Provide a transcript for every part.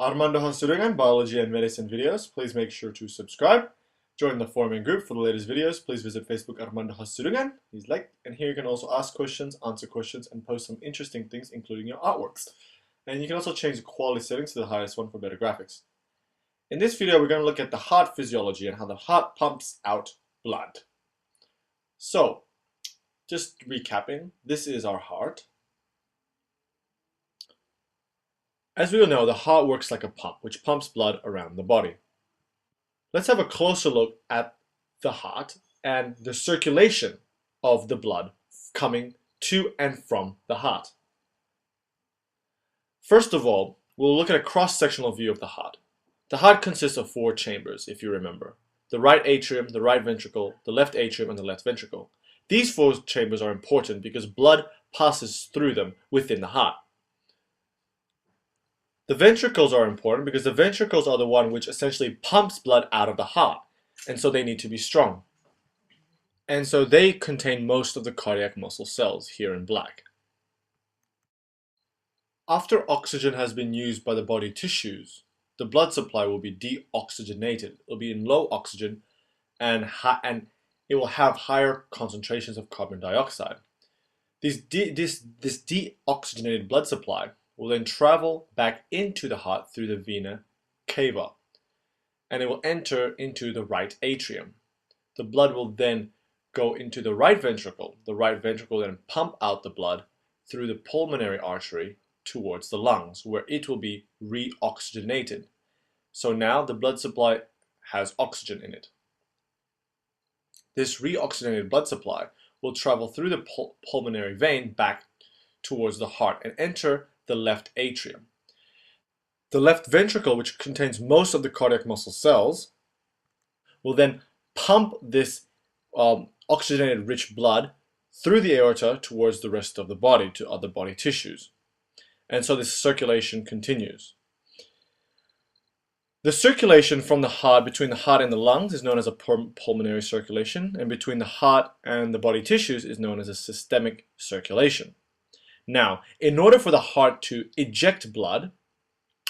Armando Hassurungan, Biology and Medicine videos. Please make sure to subscribe. Join the forum group for the latest videos. Please visit Facebook Armando Hassurungan. He's liked. And here you can also ask questions, answer questions, and post some interesting things, including your artworks. And you can also change the quality settings to the highest one for better graphics. In this video, we're going to look at the heart physiology and how the heart pumps out blood. So, just recapping, this is our heart. As we all know, the heart works like a pump, which pumps blood around the body. Let's have a closer look at the heart and the circulation of the blood coming to and from the heart. First of all, we'll look at a cross-sectional view of the heart. The heart consists of 4 chambers, if you remember. The right atrium, the right ventricle, the left atrium, and the left ventricle. These 4 chambers are important because blood passes through them within the heart. The ventricles are important because the ventricles are the one which essentially pumps blood out of the heart, and so they need to be strong. And so they contain most of the cardiac muscle cells, here in black. After oxygen has been used by the body tissues, the blood supply will be deoxygenated. It will be in low oxygen and it will have higher concentrations of carbon dioxide. This deoxygenated blood supply will then travel back into the heart through the vena cava, and it will enter into the right atrium. The blood will then go into the right ventricle. The right ventricle will then pump out the blood through the pulmonary artery towards the lungs, where it will be reoxygenated. So now the blood supply has oxygen in it. This reoxygenated blood supply will travel through the pulmonary vein back towards the heart and enter the left atrium. The left ventricle, which contains most of the cardiac muscle cells, will then pump this oxygenated rich blood through the aorta towards the rest of the body, to other body tissues. And so this circulation continues. The circulation from the heart, between the heart and the lungs, is known as a pulmonary circulation, and between the heart and the body tissues is known as a systemic circulation. Now, in order for the heart to eject blood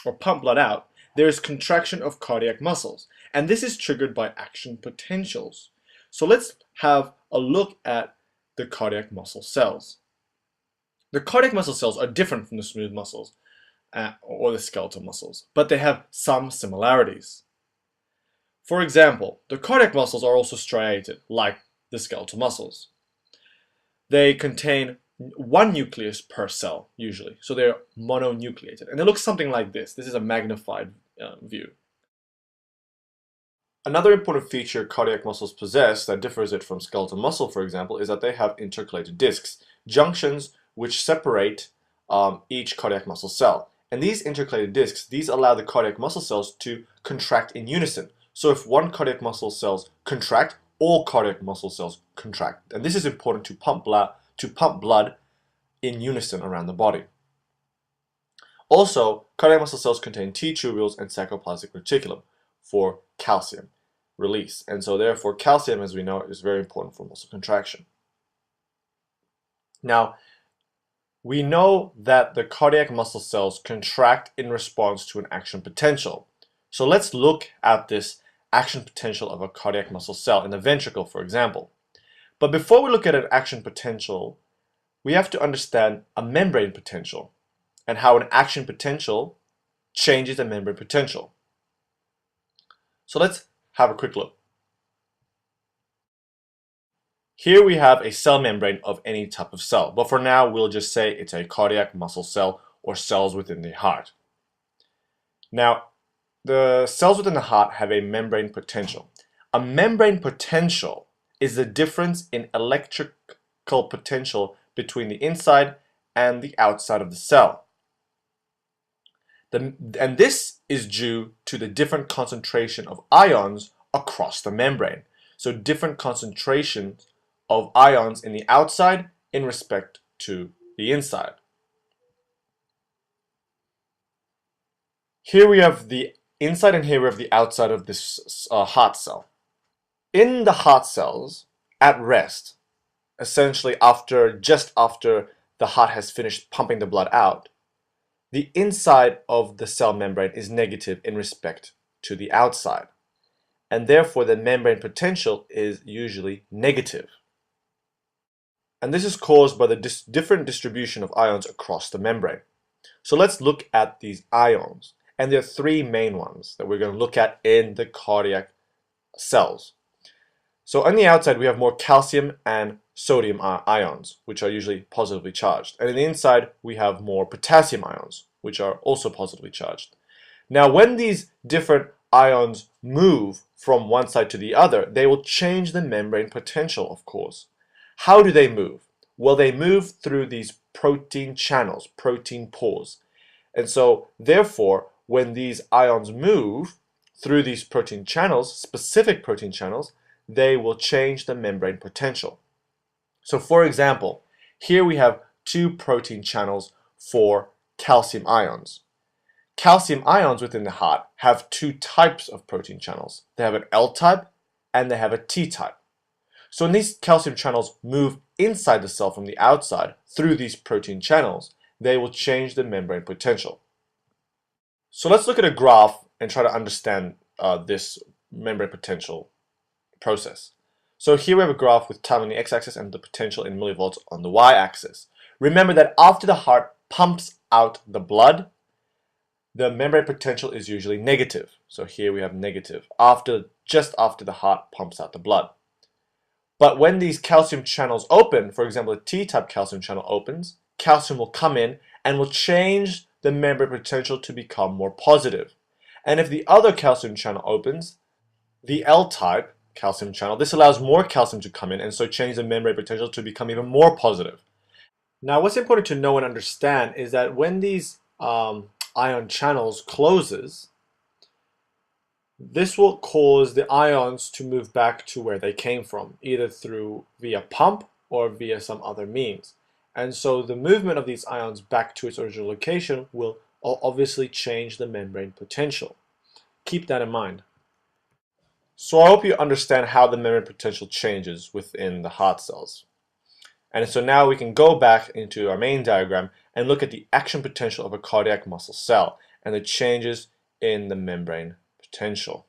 or pump blood out, there is contraction of cardiac muscles, and this is triggered by action potentials. So let's have a look at the cardiac muscle cells. The cardiac muscle cells are different from the smooth muscles or the skeletal muscles, but they have some similarities. For example, the cardiac muscles are also striated, like the skeletal muscles. They contain 1 nucleus per cell, usually. So they're mononucleated. And it looks something like this. This is a magnified view. Another important feature cardiac muscles possess that differs it from skeletal muscle, for example, is that they have intercalated discs, junctions which separate each cardiac muscle cell. And these intercalated discs, these allow the cardiac muscle cells to contract in unison. So if one cardiac muscle cells contract, all cardiac muscle cells contract. And this is important to pump blood in unison around the body. Also, cardiac muscle cells contain T tubules and sarcoplasmic reticulum for calcium release. And so therefore calcium, as we know, is very important for muscle contraction. Now, we know that the cardiac muscle cells contract in response to an action potential. So let's look at this action potential of a cardiac muscle cell in the ventricle, for example. But before we look at an action potential, we have to understand a membrane potential and how an action potential changes a membrane potential. So let's have a quick look. Here we have a cell membrane of any type of cell, but for now we'll just say it's a cardiac muscle cell or cells within the heart. Now, the cells within the heart have a membrane potential. A membrane potential is the difference in electrical potential between the inside and the outside of the cell. And this is due to the different concentration of ions across the membrane. So different concentrations of ions in the outside in respect to the inside. Here we have the inside and here we have the outside of this heart cell. In the heart cells, at rest, essentially just after the heart has finished pumping the blood out, the inside of the cell membrane is negative in respect to the outside, and therefore the membrane potential is usually negative. And this is caused by the different distribution of ions across the membrane. So let's look at these ions, and there are three main ones that we're going to look at in the cardiac cells. So on the outside we have more calcium and sodium ions, which are usually positively charged, and on the inside we have more potassium ions, which are also positively charged. Now when these different ions move from one side to the other, they will change the membrane potential, of course. How do they move? Well, they move through these protein channels, protein pores. And so, therefore, when these ions move through these protein channels, specific protein channels, they will change the membrane potential. So, for example, here we have two protein channels for calcium ions. Calcium ions within the heart have two types of protein channels. They have an L type and they have a T type. So when these calcium channels move inside the cell from the outside through these protein channels, they will change the membrane potential. So let's look at a graph and try to understand this membrane potential process. So here we have a graph with time on the x-axis and the potential in millivolts on the y-axis. Remember that after the heart pumps out the blood, the membrane potential is usually negative. So here we have negative, just after the heart pumps out the blood. But when these calcium channels open, for example, a T-type calcium channel opens, calcium will come in and will change the membrane potential to become more positive. And if the other calcium channel opens, the L-type calcium channel, this allows more calcium to come in and so change the membrane potential to become even more positive. Now, what's important to know and understand is that when these ion channels closes, this will cause the ions to move back to where they came from, either via pump or via some other means. And so the movement of these ions back to its original location will obviously change the membrane potential. Keep that in mind. So I hope you understand how the membrane potential changes within the heart cells. And so now we can go back into our main diagram and look at the action potential of a cardiac muscle cell and the changes in the membrane potential.